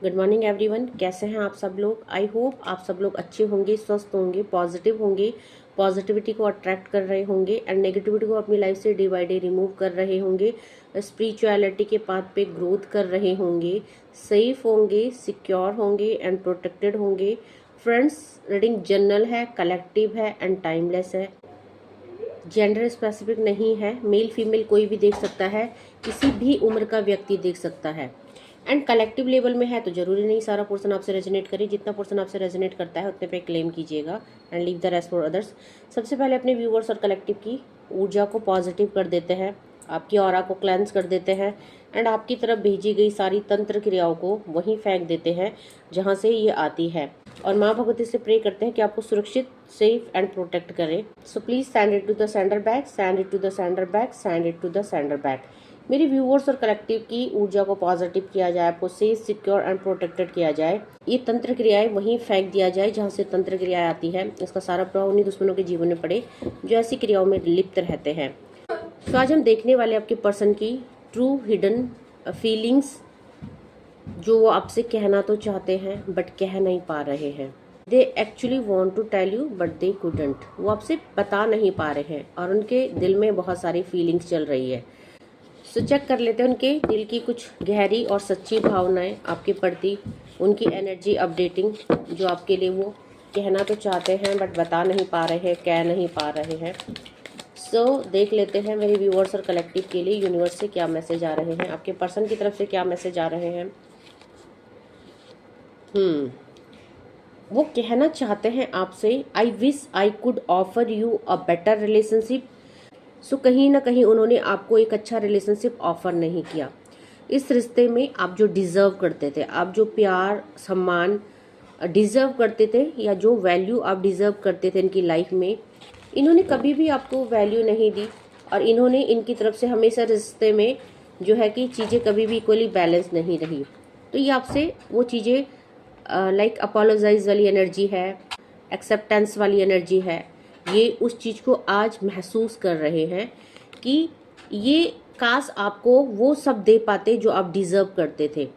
Good morning everyone. कैसे हैं आप सब लोग? आई होप आप सब लोग अच्छे होंगे, स्वस्थ होंगे, पॉजिटिव होंगे, पॉजिटिविटी को अट्रैक्ट कर रहे होंगे एंड नेगेटिविटी को अपनी लाइफ से डे बाय डे रिमूव कर रहे होंगे, स्पिरिचुअलिटी के पाथ पे ग्रोथ कर रहे होंगे, सेफ होंगे, सिक्योर होंगे एंड प्रोटेक्टेड होंगे। फ्रेंड्स, रीडिंग जनरल है, कलेक्टिव है एंड टाइमलेस है। जेंडर स्पेसिफिक नहीं है, मेल फीमेल कोई भी देख सकता है, किसी भी उम्र का व्यक्ति देख सकता है एंड कलेक्टिव लेवल में है तो जरूरी नहीं सारा पोर्शन आपसे रेजोनेट करे। जितना पोर्शन आपसे रेजोनेट करता है उतने पे क्लेम कीजिएगा and leave the rest for others. सबसे पहले अपने व्यूवर्स और कलेक्टिव की ऊर्जा को पॉजिटिव कर देते हैं, आपकी ऑरा को क्लेंस कर देते हैं एंड आपकी तरफ भेजी गई सारी तंत्र क्रियाओं को वहीं फेंक देते हैं जहाँ से ये आती है और माँ भगवती से प्रे करते हैं कि आपको सुरक्षित, सेफ एंड प्रोटेक्ट करे। So please send it to the sender back, send it to the sender back, send it to the sender back. मेरे व्यूअर्स और कलेक्टिव की ऊर्जा को पॉजिटिव किया जाए, आपको सेफ, सिक्योर एंड प्रोटेक्टेड किया जाए। ये तंत्र क्रियाएं वहीं फेंक दिया जाए जहाँ से तंत्र क्रियाएं आती है। इसका सारा प्रभाव उन्हीं दुश्मनों के जीवन में पड़े जो ऐसी क्रियाओं में लिप्त रहते हैं। तो आज हम देखने वाले आपके पर्सन की ट्रू हिडन फीलिंग्स, जो वो आपसे कहना तो चाहते हैं बट कह नहीं पा रहे हैं। They actually want to tell you but they couldn't. वो आपसे बता नहीं पा रहे हैं और उनके दिल में बहुत सारी फीलिंग्स चल रही है। सो चेक कर लेते हैं उनके दिल की कुछ गहरी और सच्ची भावनाएं आपके प्रति, उनकी एनर्जी अपडेटिंग जो आपके लिए वो कहना तो चाहते हैं बट बता नहीं पा रहे हैं, कह नहीं पा रहे हैं। सो देख लेते हैं मेरे व्यूअर्स और कलेक्टिव के लिए यूनिवर्स से क्या मैसेज आ रहे हैं, आपके पर्सन की तरफ से क्या मैसेज आ रहे हैं। वो कहना चाहते हैं आपसे, I wish I could offer you a better relationship. So कहीं ना कहीं उन्होंने आपको एक अच्छा रिलेशनशिप ऑफर नहीं किया। इस रिश्ते में आप जो डिजर्व करते थे, आप जो प्यार सम्मान डिजर्व करते थे या जो वैल्यू आप डिजर्व करते थे इनकी लाइफ में, इन्होंने कभी भी आपको वैल्यू नहीं दी और इन्होंने इनकी तरफ से हमेशा रिश्ते में जो है कि चीज़ें कभी भी इक्वली बैलेंस नहीं रही। तो ये आपसे वो चीज़ें लाइक अपोलोजाइज वाली एनर्जी है, एक्सेप्टेंस वाली एनर्जी है, ये उस चीज़ को आज महसूस कर रहे हैं कि ये काश आपको वो सब दे पाते जो आप डिजर्व करते थे।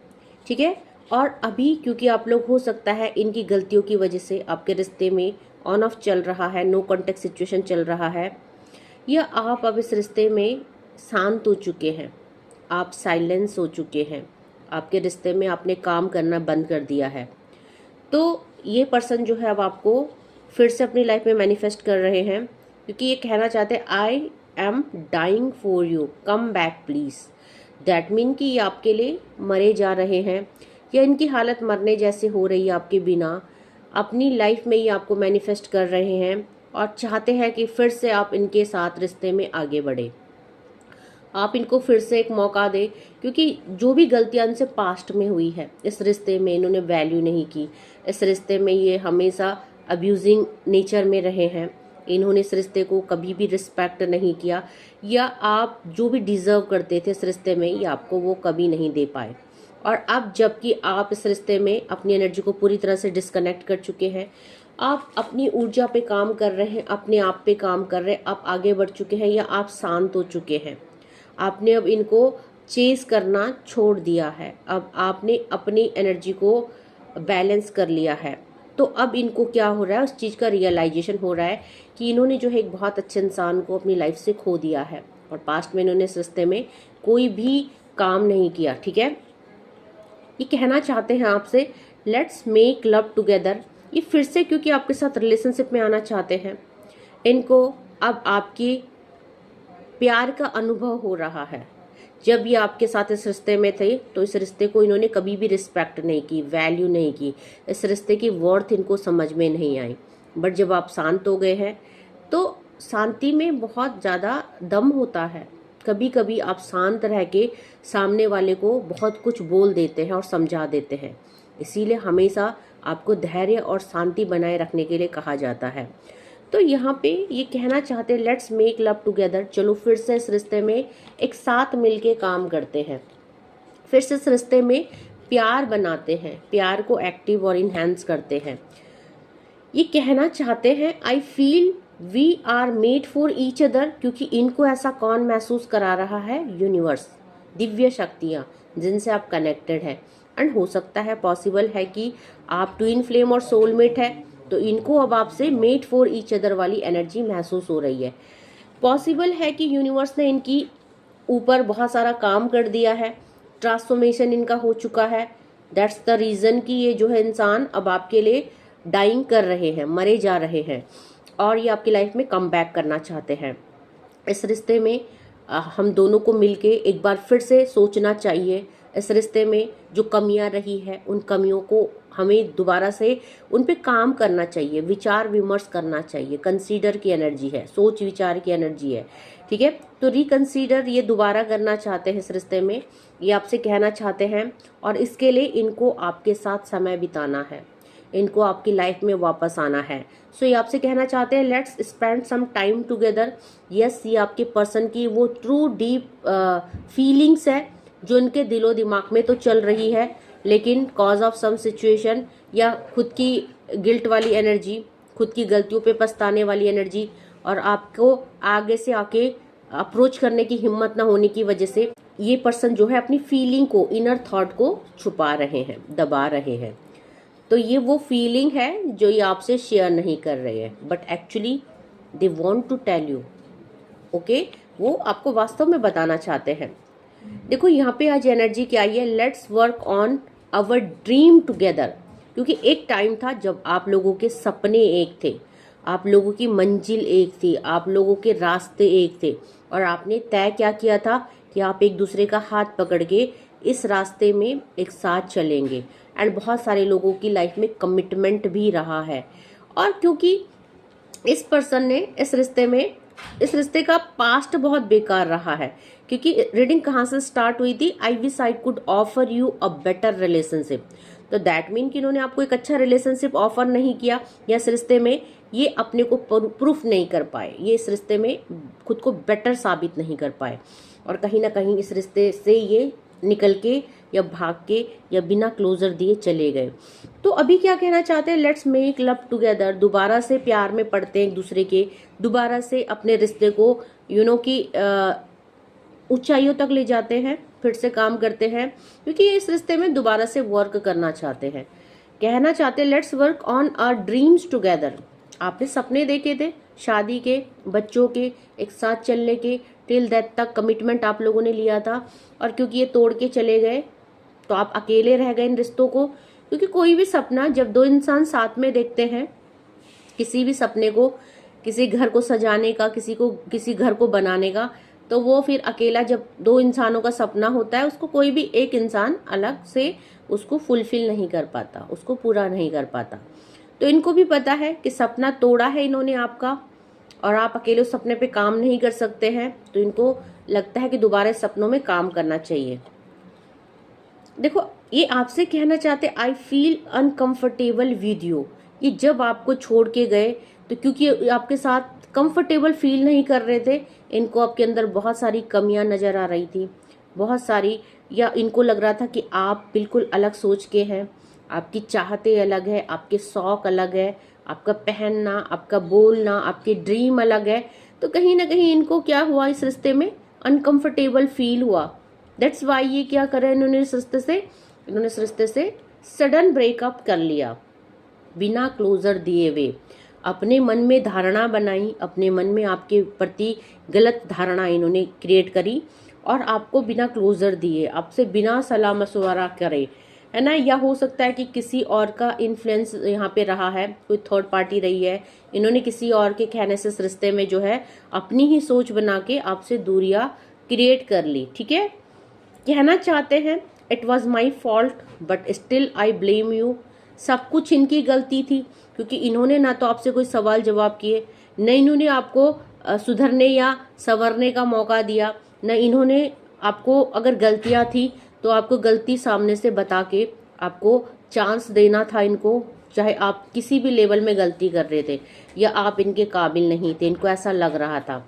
ठीक है, और अभी क्योंकि आप लोग हो सकता है इनकी गलतियों की वजह से आपके रिश्ते में ऑन ऑफ चल रहा है, नो कॉन्टेक्ट सिचुएशन चल रहा है, या आप अब इस रिश्ते में शांत हो चुके हैं, आप साइलेंस हो चुके हैं, आपके रिश्ते में आपने काम करना बंद कर दिया है। तो ये पर्सन जो है अब आपको फिर से अपनी लाइफ में मैनिफेस्ट कर रहे हैं क्योंकि ये कहना चाहते हैं, I am dying for you, come back please. That mean कि ये आपके लिए मरे जा रहे हैं या इनकी हालत मरने जैसे हो रही है आपके बिना। अपनी लाइफ में ये आपको मैनिफेस्ट कर रहे हैं और चाहते हैं कि फिर से आप इनके साथ रिश्ते में आगे बढ़े, आप इनको फिर से एक मौका दें क्योंकि जो भी गलतियां इनसे पास्ट में हुई है, इस रिश्ते में इन्होंने वैल्यू नहीं की, इस रिश्ते में ये हमेशा अब्यूजिंग नेचर में रहे हैं, इन्होंने इस रिश्ते को कभी भी रिस्पेक्ट नहीं किया, या आप जो भी डिजर्व करते थे इस रिश्ते में ये आपको वो कभी नहीं दे पाए। और अब जबकि आप इस रिश्ते में अपनी एनर्जी को पूरी तरह से डिस्कनेक्ट कर चुके हैं, आप अपनी ऊर्जा पे काम कर रहे हैं, अपने आप पे काम कर रहे हैं, आप आगे बढ़ चुके हैं या आप शांत हो चुके हैं, आपने अब इनको चेस करना छोड़ दिया है, अब आपने अपनी एनर्जी को बैलेंस कर लिया है। तो अब इनको क्या हो रहा है, उस चीज़ का रियलाइजेशन हो रहा है कि इन्होंने जो है एक बहुत अच्छे इंसान को अपनी लाइफ से खो दिया है और पास्ट में इन्होंने इस रिश्ते में कोई भी काम नहीं किया। ठीक है, ये कहना चाहते हैं आपसे, लेट्स मेक लव टुगेदर। ये फिर से क्योंकि आपके साथ रिलेशनशिप में आना चाहते हैं, इनको अब आपकी प्यार का अनुभव हो रहा है। जब ये आपके साथ इस रिश्ते में थे तो इस रिश्ते को इन्होंने कभी भी रिस्पेक्ट नहीं की, वैल्यू नहीं की, इस रिश्ते की वर्थ इनको समझ में नहीं आई। बट जब आप शांत हो गए हैं तो शांति में बहुत ज़्यादा दम होता है। कभी कभी आप शांत रह के सामने वाले को बहुत कुछ बोल देते हैं और समझा देते हैं, इसीलिए हमेशा आपको धैर्य और शांति बनाए रखने के लिए कहा जाता है। तो यहाँ पे ये कहना चाहते हैं, लेट्स मेक लव टुगेदर, चलो फिर से इस रिश्ते में एक साथ मिलके काम करते हैं, फिर से इस रिश्ते में प्यार बनाते हैं, प्यार को एक्टिव और इनहेंस करते हैं। ये कहना चाहते हैं, I feel we are made for each other, क्योंकि इनको ऐसा कौन महसूस करा रहा है, यूनिवर्स, दिव्य शक्तियाँ जिनसे आप कनेक्टेड हैं। एंड हो सकता है पॉसिबल है कि आप ट्विन फ्लेम और सोलमेट है, तो इनको अब आपसे मेट फॉर ईच अदर वाली एनर्जी महसूस हो रही है। पॉसिबल है कि यूनिवर्स ने इनकी ऊपर बहुत सारा काम कर दिया है, ट्रांसफॉर्मेशन इनका हो चुका है। दैट्स द रीज़न कि ये जो है इंसान अब आपके लिए डाइंग कर रहे हैं, मरे जा रहे हैं, और ये आपकी लाइफ में कम बैक करना चाहते हैं। इस रिश्ते में हम दोनों को मिलके एक बार फिर से सोचना चाहिए। इस रिश्ते में जो कमियां रही है, उन कमियों को हमें दोबारा से उन पे काम करना चाहिए, विचार विमर्श करना चाहिए। कंसीडर की एनर्जी है, सोच विचार की एनर्जी है, ठीक है। तो रिकंसीडर ये दोबारा करना चाहते हैं इस रिश्ते में, ये आपसे कहना चाहते हैं, और इसके लिए इनको आपके साथ समय बिताना है, इनको आपकी लाइफ में वापस आना है। सो ये आपसे कहना चाहते हैं let's spend some time together. Yes, ये आपके पर्सन की वो ट्रू डीप फीलिंग्स है जो इनके दिलो दिमाग में तो चल रही है, लेकिन कॉज ऑफ सम सिचुएशन या खुद की गिल्ट वाली एनर्जी, खुद की गलतियों पे पछताने वाली एनर्जी, और आपको आगे से आके अप्रोच करने की हिम्मत ना होने की वजह से ये पर्सन जो है अपनी फीलिंग को, इनर थॉट को छुपा रहे हैं, दबा रहे हैं। तो ये वो फीलिंग है जो ये आपसे शेयर नहीं कर रहे हैं, but actually they want to tell you, okay. वो आपको वास्तव में बताना चाहते हैं। देखो यहाँ पे आज एनर्जी क्या आई है, let's work on our dream together. क्योंकि एक टाइम था जब आप लोगों के सपने एक थे, आप लोगों की मंजिल एक थी, आप लोगों के रास्ते एक थे, और आपने तय क्या किया था कि आप एक दूसरे का हाथ पकड़ के इस रास्ते में एक साथ चलेंगे। एंड बहुत सारे लोगों की लाइफ में कमिटमेंट भी रहा है। और क्योंकि इस पर्सन ने इस रिश्ते का पास्ट बहुत बेकार रहा है, क्योंकि रीडिंग कहाँ से स्टार्ट हुई थी, आई wish I could offer you a better relationship. तो दैट मीन कि इन्होंने आपको एक अच्छा रिलेशनशिप ऑफर नहीं किया, या इस रिश्ते में ये अपने को प्रूफ नहीं कर पाए, ये इस रिश्ते में खुद को बेटर साबित नहीं कर पाए, और कहीं ना कहीं इस रिश्ते से ये निकल के या भाग के या बिना क्लोजर दिए चले गए। तो अभी क्या कहना चाहते हैं, लेट्स मेक लव टुगेदर। दोबारा से प्यार में पड़ते हैं एक दूसरे के, दोबारा से अपने रिश्ते को की ऊंचाइयों तक ले जाते हैं, फिर से काम करते हैं, क्योंकि इस रिश्ते में दोबारा से वर्क करना चाहते हैं। कहना चाहते हैं let's work on our dreams together. आपने सपने देखे थे शादी के, बच्चों के, एक साथ चलने के, टिल डेथ तक कमिटमेंट आप लोगों ने लिया था, और क्योंकि ये तोड़ के चले गए तो आप अकेले रह गए इन रिश्तों को। क्योंकि कोई भी सपना जब दो इंसान साथ में देखते हैं, किसी भी सपने को, किसी घर को सजाने का, किसी घर को बनाने का, तो वो फिर अकेला, जब दो इंसानों का सपना होता है, उसको कोई भी एक इंसान अलग से उसको फुलफिल नहीं कर पाता, उसको पूरा नहीं कर पाता। तो इनको भी पता है कि सपना तोड़ा है इन्होंने आपका, और आप अकेले उस सपने पे काम नहीं कर सकते हैं, तो इनको लगता है कि दोबारा सपनों में काम करना चाहिए। देखो ये आपसे कहना चाहते I feel uncomfortable with you. ये जब आपको छोड़ के गए तो क्योंकि आपके साथ कंफर्टेबल फील नहीं कर रहे थे, इनको आपके अंदर बहुत सारी कमियां नजर आ रही थी, बहुत सारी, या इनको लग रहा था कि आप बिल्कुल अलग सोच के हैं, आपकी चाहते अलग है, आपके शौक अलग है, आपका पहनना, आपका बोलना, आपके ड्रीम अलग है। तो कहीं ना कहीं इनको क्या हुआ, इस रिश्ते में अनकंफर्टेबल फील हुआ। दैट्स वाई ये क्या करे, इन्होंने इस रिश्ते से सडन ब्रेकअप कर लिया, बिना क्लोजर दिए हुए। अपने मन में धारणा बनाई, अपने मन में आपके प्रति गलत धारणा इन्होंने क्रिएट करी, और आपको बिना क्लोजर दिए, आपसे बिना सलाह मशवरा करे, है ना। या हो सकता है कि किसी और का इन्फ्लुएंस यहाँ पे रहा है, कोई थर्ड पार्टी रही है, इन्होंने किसी और के कहने से इस रिश्ते में जो है अपनी ही सोच बना के आपसे दूरियां क्रिएट कर ली, ठीक है। कहना चाहते हैं it was my fault but still I blame you. सब कुछ इनकी गलती थी, क्योंकि इन्होंने ना तो आपसे कोई सवाल जवाब किए, न इन्होंने आपको सुधरने या संवरने का मौका दिया, न इन्होंने आपको, अगर गलतियां थी तो आपको गलती सामने से बता के आपको चांस देना था इनको, चाहे आप किसी भी लेवल में गलती कर रहे थे या आप इनके काबिल नहीं थे, इनको ऐसा लग रहा था।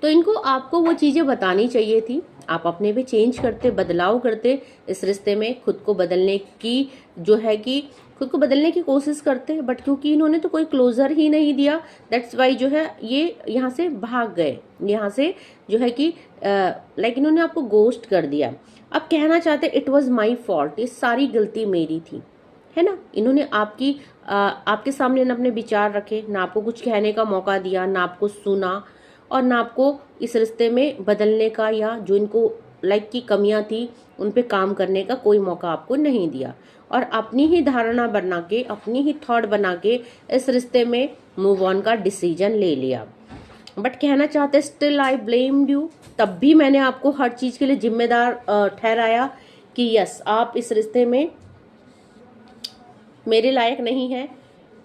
तो इनको आपको वो चीज़ें बतानी चाहिए थी, आप अपने पे चेंज करते, बदलाव करते, इस रिश्ते में खुद को बदलने की जो है कि खुद को बदलने की कोशिश करते हैं, बट क्योंकि इन्होंने तो कोई क्लोजर ही नहीं दिया, दैट्स वाई जो है ये यहाँ से भाग गए, यहाँ से जो है कि लाइक इन्होंने आपको गोस्ट कर दिया। अब कहना चाहते इट वॉज माई फॉल्ट, ये सारी गलती मेरी थी, है ना। इन्होंने आपके सामने ना अपने विचार रखे, ना आपको कुछ कहने का मौका दिया, ना आपको सुना, और ना आपको इस रिश्ते में बदलने का या जो इनको लाइक की कमियां थी उन पे काम करने का कोई मौका आपको नहीं दिया, और अपनी ही धारणा बना के, अपनी ही थॉट बना के इस रिश्ते में मूव ऑन का डिसीजन ले लिया। बट कहना चाहते स्टिल आई ब्लेम्ड यू, तब भी मैंने आपको हर चीज के लिए जिम्मेदार ठहराया कि यस आप इस रिश्ते में मेरे लायक नहीं है,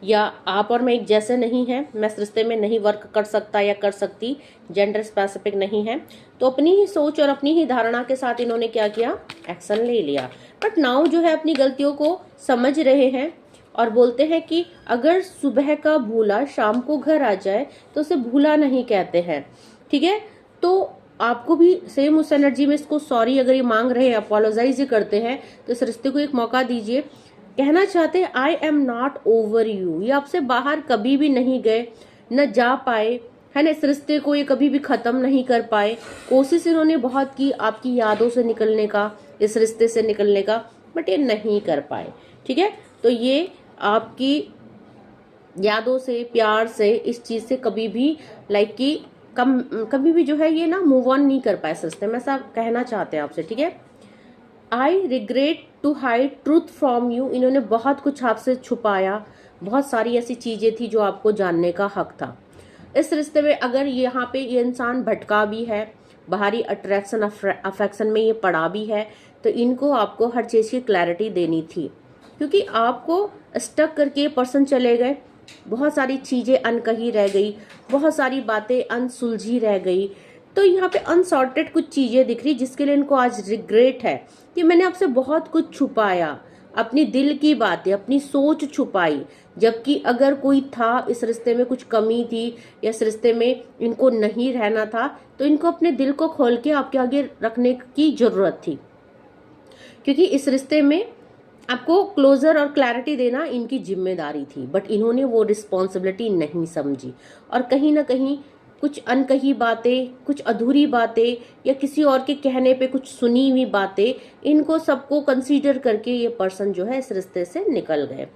या आप और मैं एक जैसे नहीं हैं, मैं इस रिश्ते में नहीं वर्क कर सकता या कर सकती, जेंडर स्पेसिफिक नहीं है। तो अपनी ही सोच और अपनी ही धारणा के साथ इन्होंने क्या किया, एक्शन ले लिया। बट नाउ जो है अपनी गलतियों को समझ रहे हैं और बोलते हैं कि अगर सुबह का भूला शाम को घर आ जाए तो उसे भूला नहीं कहते हैं, ठीक है। तो आपको भी सेम उस एनर्जी में इसको सॉरी अगर ये मांग रहे हैं, अपोलोजाइज ही करते हैं, तो इस रिश्ते को एक मौका दीजिए। कहना चाहते हैं I am not over you, ये आपसे बाहर कभी भी नहीं गए, न जा पाए, है ना। इस रिश्ते को ये कभी भी खत्म नहीं कर पाए। कोशिश इन्होंने बहुत की आपकी यादों से निकलने का, इस रिश्ते से निकलने का, बट ये नहीं कर पाए, ठीक है। तो ये आपकी यादों से, प्यार से, इस चीज से कभी भी लाइक की कभी भी जो है ये ना मूव ऑन नहीं कर पाए इस रिश्ते में, ऐसा कहना चाहते हैं आपसे, ठीक है। I regret to hide truth from you, इन्होंने बहुत कुछ आपसे छुपाया, बहुत सारी ऐसी चीजें थी जो आपको जानने का हक था। इस रिश्ते में अगर यहाँ पे ये इंसान भटका भी है, बाहरी अट्रैक्शन अफेक्शन में ये पड़ा भी है, तो इनको आपको हर चीज की क्लैरिटी देनी थी, क्योंकि आपको स्टक करके ये पर्सन चले गए, बहुत सारी चीजें अनकही रह गई, बहुत सारी बातें अनसुलझी रह गई। तो यहाँ पे अनसॉर्टेड कुछ चीजें दिख रही जिसके लिए इनको आज रिग्रेट है कि मैंने आपसे बहुत कुछ छुपाया, अपनी दिल की बातें, अपनी सोच छुपाई, जबकि अगर कोई था इस रिश्ते में, कुछ कमी थी या इस रिश्ते में इनको नहीं रहना था, तो इनको अपने दिल को खोल के आपके आगे रखने की जरूरत थी, क्योंकि इस रिश्ते में आपको क्लोजर और क्लैरिटी देना इनकी जिम्मेदारी थी। बट इन्होंने वो रिस्पॉन्सिबिलिटी नहीं समझी, और कहीं ना कहीं कुछ अनकही बातें, कुछ अधूरी बातें, या किसी और के कहने पे कुछ सुनी हुई बातें, इनको सबको कंसीडर करके ये पर्सन जो है इस रिश्ते से निकल गए।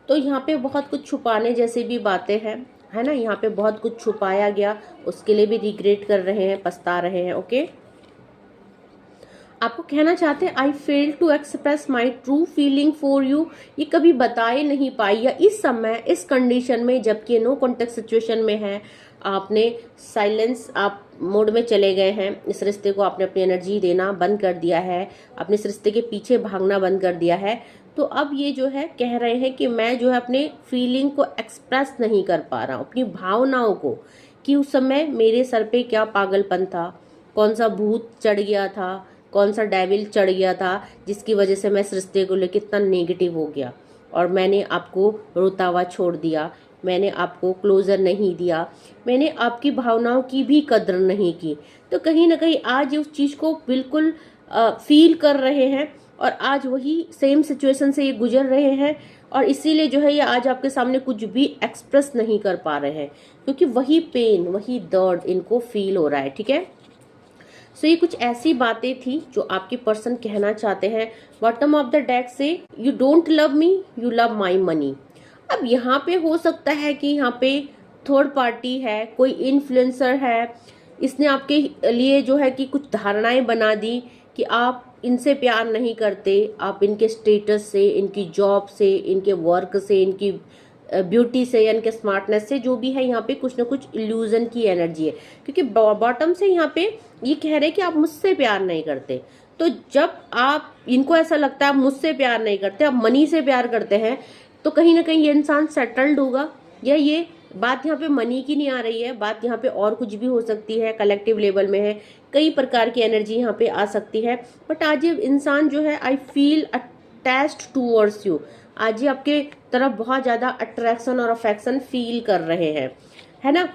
तो यहाँ पे बहुत कुछ छुपाने जैसी भी बातें हैं, है ना। यहाँ पे बहुत कुछ छुपाया गया, उसके लिए भी रिग्रेट कर रहे हैं, पछता रहे हैं। ओके, आपको कहना चाहते हैं I fail to express my true feeling for you, ये कभी बताए नहीं पाई, या इस समय इस कंडीशन में जबकि नो कॉन्टेक्ट सिचुएशन में है, आपने साइलेंस आप मोड में चले गए हैं, इस रिश्ते को आपने अपनी एनर्जी देना बंद कर दिया है, अपने इस रिश्ते के पीछे भागना बंद कर दिया है। तो अब ये जो है कह रहे हैं कि मैं जो है अपने फीलिंग को एक्सप्रेस नहीं कर पा रहा हूँ, अपनी भावनाओं को, कि उस समय मेरे सर पे क्या पागलपन था, कौन सा भूत चढ़ गया था, कौन सा डेविल चढ़ गया था, जिसकी वजह से मैं इस रिश्ते को लेकर इतना नेगेटिव हो गया, और मैंने आपको रोता हुआ छोड़ दिया, मैंने आपको क्लोजर नहीं दिया, मैंने आपकी भावनाओं की भी कदर नहीं की। तो कहीं ना कहीं आज उस चीज को बिल्कुल फील कर रहे हैं, और आज वही सेम सिचुएशन से ये गुजर रहे हैं, और इसीलिए जो है ये आज आपके सामने कुछ भी एक्सप्रेस नहीं कर पा रहे हैं, क्योंकि वही पेन, वही दर्द इनको फील हो रहा है, ठीक है। सो ये कुछ ऐसी बातें थी जो आपके पर्सन कहना चाहते हैं। बॉटम ऑफ द डेक से you don't love me, you love my money. अब यहाँ पे हो सकता है कि यहाँ पे थर्ड पार्टी है, कोई इन्फ्लुएंसर है, इसने आपके लिए जो है कि कुछ धारणाएं बना दी कि आप इनसे प्यार नहीं करते, आप इनके स्टेटस से, इनकी जॉब से, इनके वर्क से, इनकी ब्यूटी से या इनके स्मार्टनेस से, जो भी है यहाँ पे कुछ ना कुछ इल्यूजन की एनर्जी है, क्योंकि बॉटम से यहाँ पे ये कह रहे हैं कि आप मुझसे प्यार नहीं करते। तो जब आप इनको ऐसा लगता है आप मुझसे प्यार नहीं करते, आप मनी से प्यार करते हैं, तो कहीं ना कहीं ये इंसान सेटल्ड होगा, या ये बात यहाँ पे मनी की नहीं आ रही है, बात यहाँ पे और कुछ भी हो सकती है, कलेक्टिव लेवल में है, कई प्रकार की एनर्जी यहाँ पे आ सकती है। बट आज ये इंसान जो है I feel attached towards you, आज ये आपके तरफ बहुत ज्यादा अट्रैक्शन और अफेक्शन फील कर रहे हैं, है ना।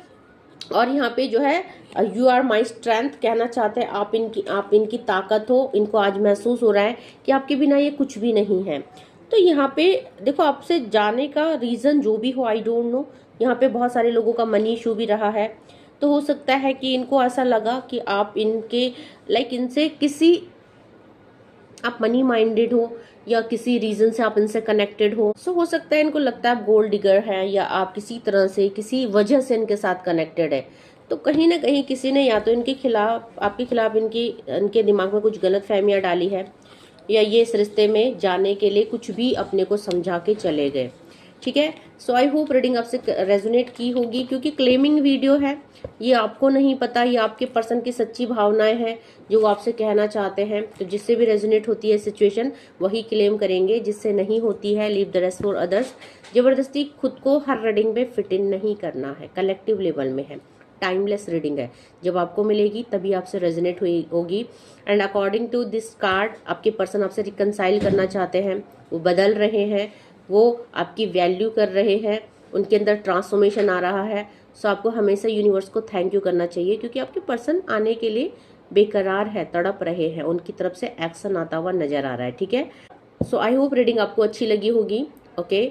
और यहाँ पे जो है यू आर माई स्ट्रेंथ कहना चाहते हैं, आप इनकी ताकत हो, इनको आज महसूस हो रहा है कि आपके बिना ये कुछ भी नहीं है। तो यहाँ पे देखो, आपसे जाने का रीज़न जो भी हो, आई डोंट नो, यहाँ पे बहुत सारे लोगों का मनी इशू भी रहा है। तो हो सकता है कि इनको ऐसा लगा कि आप इनके इनसे किसी, आप मनी माइंडेड हो या किसी रीजन से आप इनसे कनेक्टेड हो। सो हो सकता है इनको लगता है आप गोल्ड डिगर हैं, या आप किसी तरह से किसी वजह से इनके साथ कनेक्टेड है। तो कहीं ना कहीं किसी ने या तो इनके खिलाफ, आपके खिलाफ इनके दिमाग में कुछ गलत फहमियाँ डाली है, या ये इस रिश्ते में जाने के लिए कुछ भी अपने को समझा के चले गए। ठीक है, सो आई होप रीडिंग आपसे रेजोनेट की होगी, क्योंकि क्लेमिंग वीडियो है, ये आपको नहीं पता, ये आपके पर्सन की सच्ची भावनाएं हैं जो वो आपसे कहना चाहते हैं। तो जिससे भी रेजोनेट होती है सिचुएशन, वही क्लेम करेंगे, जिससे नहीं होती है leave the rest for others. जबरदस्ती खुद को हर रीडिंग में फिट इन नहीं करना है, कलेक्टिव लेवल में है, टाइमलेस रीडिंग है। जब आपको मिलेगी तभी आपसे रेजोनेट होगी। And according to this card, आपके पर्सन आपसे रिकनसाइल करना चाहते हैं, वो बदल रहे हैं, वो आपकी वैल्यू कर रहे हैं, उनके अंदर ट्रांसफॉर्मेशन आ रहा है। सो आपको हमेशा यूनिवर्स को थैंक यू करना चाहिए, क्योंकि आपके पर्सन आने के लिए बेकरार है, तड़प रहे हैं, उनकी तरफ से एक्शन आता हुआ नजर आ रहा है। ठीक है, सो आई होप रीडिंग आपको अच्छी लगी होगी। ओके,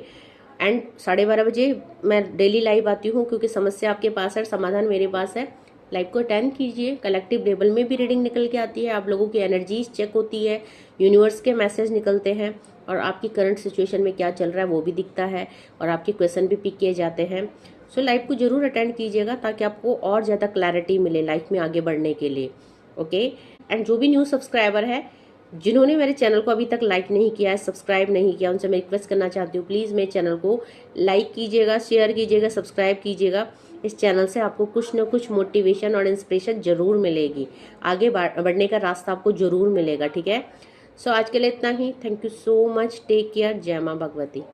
एंड 12:30 बजे मैं डेली लाइव आती हूँ, क्योंकि समस्या आपके पास है, समाधान मेरे पास है। लाइव को अटेंड कीजिए। कलेक्टिव लेवल में भी रीडिंग निकल के आती है, आप लोगों की एनर्जीज चेक होती है, यूनिवर्स के मैसेज निकलते हैं, और आपकी करंट सिचुएशन में क्या चल रहा है वो भी दिखता है, और आपके क्वेश्चन भी पिक किए जाते हैं। सो लाइव को जरूर अटेंड कीजिएगा, ताकि आपको और ज़्यादा क्लैरिटी मिले लाइफ में आगे बढ़ने के लिए। ओके, एंड जो भी न्यू सब्सक्राइबर है, जिन्होंने मेरे चैनल को अभी तक लाइक नहीं किया है, सब्सक्राइब नहीं किया, उनसे मैं रिक्वेस्ट करना चाहती हूँ, प्लीज़ मेरे चैनल को लाइक कीजिएगा, शेयर कीजिएगा, सब्सक्राइब कीजिएगा। इस चैनल से आपको कुछ न कुछ मोटिवेशन और इंस्पिरेशन जरूर मिलेगी, आगे बढ़ने का रास्ता आपको जरूर मिलेगा। ठीक है, सो आज के लिए इतना ही। Thank you so much, take care, Jai Maa Bhagwati.